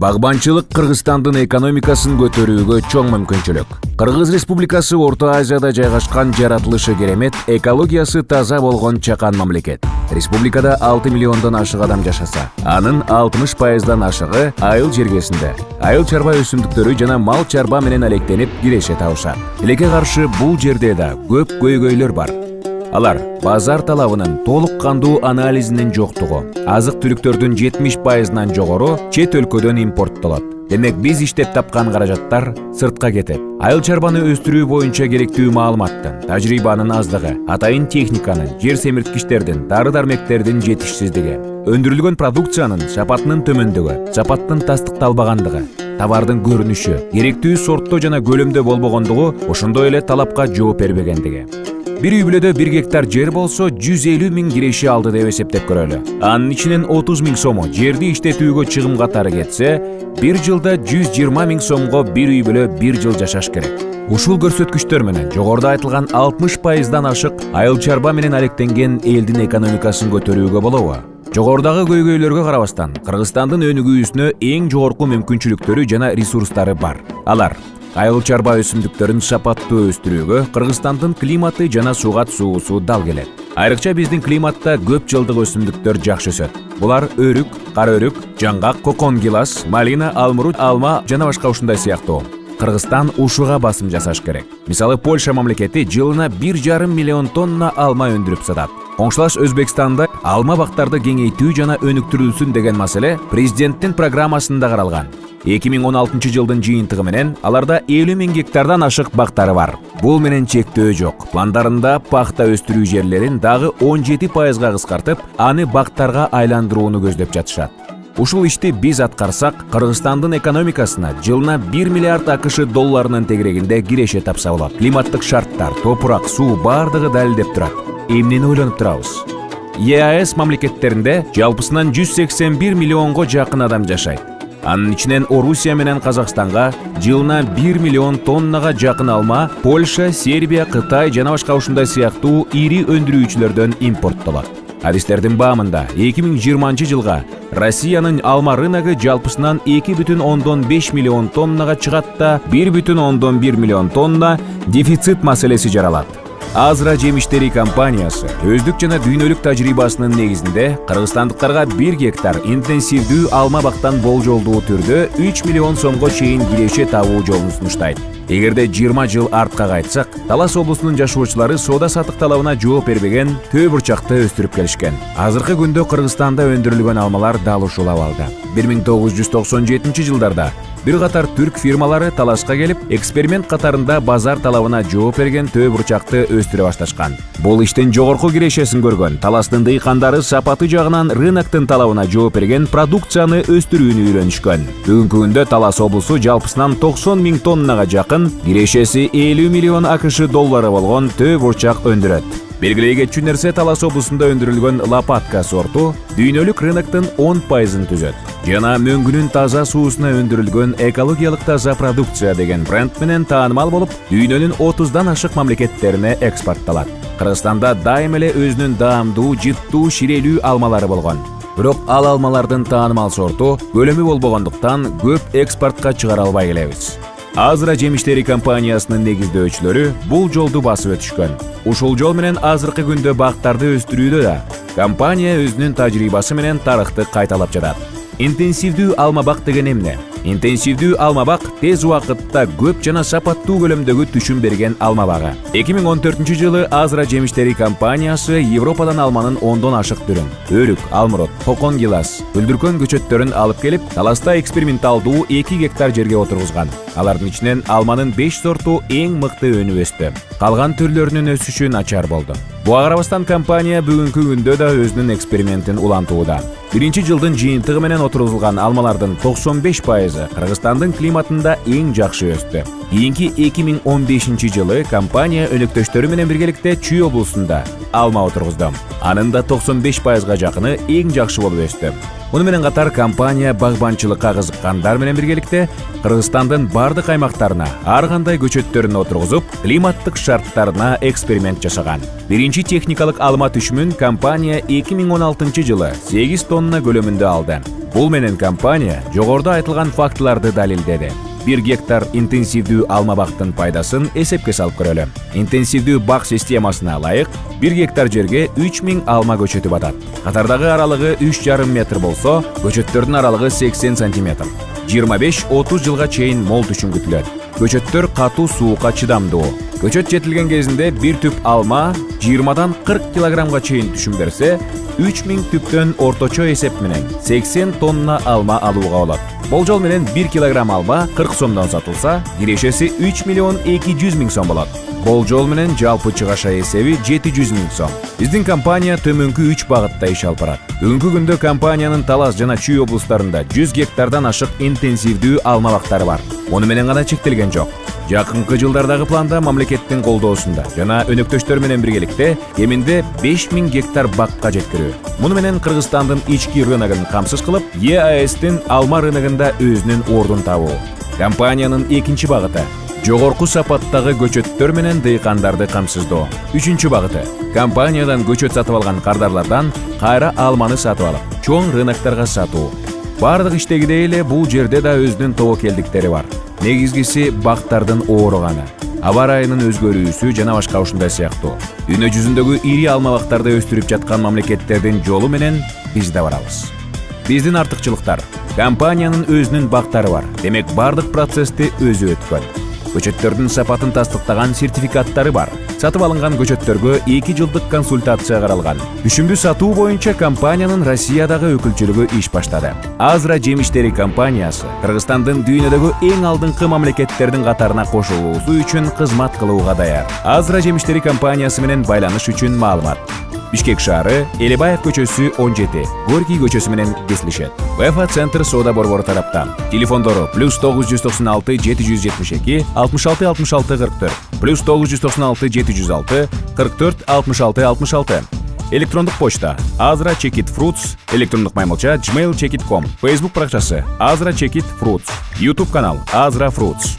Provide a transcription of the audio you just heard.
Багбанчылык Кыргызстандын экономикасын көтөрүүгө чоң мүмкүнчүлүк. Кыргыз Республикасы Орто Азияда жайгашкан жаратылышы керемет, экологиясы таза болгон чакан мамлекет. Республикада 6 миллиондон ашык адам жашаса, анын 60%дан ашыгы айыл жергесинде. Айыл чарба өсүмдүктөрү жана мал чарба менен алектенип киреше табышат. Тилекке каршы бул жерде да көп көйгөйлөр бар. Алар базар талабынын толук кандуу анализинин жоктугу, азык-түлүктөрдүн 70%нан жогору чет өлкөдөн импорттолот. Демек биз иштеп тапкан каражаттар сыртка кетет. Айыл чарбаны өстүрүү боюнча керектүү маалыматтын, тажрыйбанын аздыгы, атайын техниканын, жер семирткичтердин, дары-дармектердин жетишсиздиги, өндүрүлгөн продукциянын сапатынын төмөндүгү, сапаттын тастыкталбагандыгы, товардын көрүнүшү, керектүү сортто жана көлөмдө болбогондугу, ошондой эле талапка жооп бербегендиги. Bir үй бүлөдө 1 гектар жер болсо 150 000 киреше алды деп эсептеп көрөлү. Анын ичинен 30 000 сому жерди иштетүүгө чыгым катары кетсе, 1 жылда 120 000 сомго bir үй бүлө 1 жыл жашаш керек. Ушул көрсөткүчтөр менен жогоруда айтылган 60%дан ашык айыл чарба менен алектенген элдин экономикасын көтөрүүгө болобу? Жогорудагы көйгөйлөргө карабастан, Кыргызстандын өнүгүүсүнө эң жогорку мүмкүнчүлүктөрү жана ресурстары бар. Алар айыл чарба өсүмдүктөрүн сапаттуу өстүрүүгө Кыргызстандын климаты жана сугат суусу дал келет. Айрыкча биздин климатта көп жылдык өсүмдүктөр жакшы өсөт. Булар өрүк, кара өрүк, жаңгак, кокон гилас, малина, алмурут, алма жана башка ушундай сыяктуу. Кыргызстан ушуга басым жасаш керек. Мисалы Польша мамлекети жылына 1,5 миллион тонна алма өндүрүп сатат. Коңшулаш Өзбекстанда алма бактарды кеңейтүү жана өнүктүрүлсүн деген маселе президенттин программасында каралган. 2016 жылдын жыйынтыгы менен аларда 50 000 гектардан ашык бактары бар. Бул менен чектөө жок. Пландарында пахта өстүрүү жерлерин дагы 17%га кыскартып, аны бактарга айландырууну көздөп жатышат. Ушул ишти биз аткарсак, Кыргызстандын экономикасына жылына 1 миллиард АКШ долларынын тегерегинде киреше тапса болот. Климаттык шарттар, топурак, суу бардыгы далилдеп турат. Эмнени ойлонуп турабыз? ЕАЭС мамлекеттеринде жалпысынан 181 миллионго жакын адам жашайт. Анын ичинен Орусия менен Казакстанга жылына 1 миллион тоннага жакын алма Польша, Сербия, Кытай жана башка ушундай сыяктуу ири өндүрүүчүлөрдөн импорттолот. Адистердин баамында 2020 жылга Россиянын алма рыногу жалпысынан 2,5 миллион тоннага чыгат да 1,1 миллион тонна дефицит маселеси жаралат. Азра жемиштери компаниясы өздүк жана дүйнөлүк тажрыйбасынын негизинде кыргызстандыктарга 1 гектар интенсивдүү алма бактан болжолдуу түрдө 3 миллион сомго чейин киреше табуу жолун сунуштайт. Эгерде 20 жыл артка кайтсак, Талас облусунун жашоочулары соода саттык талабына жооп бербеген төө бурчакты өстүрүп келишкен. Азыркы күндө Кыргызстанда өндүрүлгөн алмалар дал ушул абалда. 1997 жылдарда бир катар түрк фирмалары Таласка келип, эксперимент катарында базар талабына жооп берген төө бурчакты өстүрө башташкан. Бул иштин жогорку кирешесин көргөн Таластын дыйкандары сапаты жагынан рыноктун талабына жооп берген продукцияны өстүрүүнү үйрөнүшкөн. Бүгүнкү күндө Талас облусу жалпысынан 90 000 тоннага жакын, кирешеси 50 миллион АКШ доллары болгон төө бурчак өндүрөт. Белгилей кетчү нерсе, Талас облусунда өндүрүлгөн лопатка сорту дүйнөлүк рыноктун 10%-ын түзөт. Жана мөңгүнүн таза суусуна өндүрүлгөн экологиялык таза продукция деген бренд менен таанымал болуп, дүйнөнүн 30дан ашык мамлекеттерине экспортталат. Кыргызстанда дайым эле өзүнүн даамдуу, жыттуу, ширелүү алмалары болгон. Бирок ал алмалардын таанымал сорту көлөмү болбогондуктан көп экспортко чыгара албай келебиз. Азра жемиштери компаниясынын негиздөөчүлөрү бул жолду басып өтүшкөн. Ушул жол менен азыркы күндө бактарды өстүрүүдө да компания өзүнүн тажрыйбасы менен тарыхты кайталап жатат. Интенсивдүү алма бак деген эмне? Интенсивдүү алма бак тез убакытта көп жана сапаттуу көлөмдөгү түшүм берген алма багы. 2014 жылы Азра жемиштери компаниясы Европадан алманын 10дон ашык түрүн, өрүк, алмурут, кокон гилас, бүлдүркөн көчөттөрүн алып келип, Таласта эксперименталдуу 2 гектар жерге отургузган. Алардын ичинен алманын 5 сорту эң мыкты өнүп өстү. Калган түрлөрүнүн өсүшү начар болду. Буга карабастан компания бүгүнкү күндө да өзүнүн экспериментин улантууда. Биринчи жылдын жыйынтыгы менен отургузулган алмалардын 95%ы Кыргызстандын климатында эң жакшы өстү. Кийинки 2015 жылы компания өнөктөштөрү менен биргеликте Чүй облусунда алма отургузду. Анын да 95%га жакыны эң жакшы болуп өстү. Муну менен катар компания багбанчылыкка кызыккандар менен биргеликте Кыргызстандын бардык аймактарына ар кандай көчөттөрүн отургузуп, климаттык шарттарына эксперимент жасаган. Биринчи техникалык алма түшүмүн компания 2016 жылы 8 тонна көлөмүндө алды. Бул менен компания жогоруда айтылган фактыларды далилдеди. 1 гектар интенсивдүү алма бактын пайдасын эсепке салып көрөлү. Интенсивдүү бак системасына ылайык 1 гектар жерге 3000 алма көчөтү батат. Катардагы аралыгы 3,5 метр болсо, көчөттөрдүн аралыгы 80 сантиметр. 25-30 жылга чейин мол түшүм күтүлөт. Көчөттөр катуу суукка чыдамдуу. Көчөт жетилген кезинде бир түп алма 20-дан 40 килограммга чейин түшүм берсе, 3000 түптөн орточо эсеп менен 80 тонна алма алууга болот. Болжол менен 1 килограмм алма 40 сомдон сатылса, кирешеси 3 миллион 200 миң сом болот. Болжол менен жалпы чыгаша эсеби 700 миң сом. Биздин компания төмөнкү 3 багытта иш алып барат. Бүгүнкү күндө компаниянын Талас жана Чүй облустарында 100 гектардан ашык интенсивдүү алма бактары бар. Муну менен гана чектелген жок. Жакынкы жылдардагы планда мамлекеттин колдоосунда жана өнөктөштөр менен биргеликте кеминде 5000 гектар бакка жеткирүү. Муну менен Кыргызстандын ички рыногун камсыз кылып, ЕАЭСтин алма рыногунда өзүнүн ордун табуу. Компаниянын экинчи багыты жогорку сапаттагы көчөттөр менен дыйкандарды камсыздоо. Үчүнчү багыты компаниядан көчөт сатып алган кардарлардан кайра алманы сатып алып, чоң рыноктарга сатуу. Бардык иштегидей эле бул жерде да өзүнүн тобокелдиктери бар. Негизгиси бактардын ооруганы, аба ырайынын өзгөрүүсү жана башка ушундай сыяктуу. Дүйнө жүзүндөгү ири алма бактарды өстүрүп жаткан мамлекеттердин жолу менен биз да барабыз. Биздин артыкчылыктар: компаниянын өзүнүн бактары бар. Демек бардык процессти өзү өткөн. Көчөттөрдүн сапатын тастыктаган сертификаттары бар. Сатып алынган көчөттөргө 2 жылдык консультация каралган. Түшүмдүү сатуу боюнча компаниянын Россиядагы өкүлчүлүгү иш баштады. Азра жемиштери компаниясы Кыргызстандын дүйнөдөгү эң алдыңкы мамлекеттердин катарына кошулуусу үчүн кызмат кылууга даяр. Азра жемиштери компаниясы менен байланыш үчүн маалымат: Бишкек шаары, Элебаев көчөсү 17, Горький көчөсү менен кесилишет. ВФ Центр соода борбору тараптан. Телефондору +996 772 66 66 44, +996 706 44 66 66. Электрондук почта Azra Check It Fruits, электрондук маймылча gmail.com, Facebook баракчасы Azra Check It Fruits, YouTube канал Azra Fruits.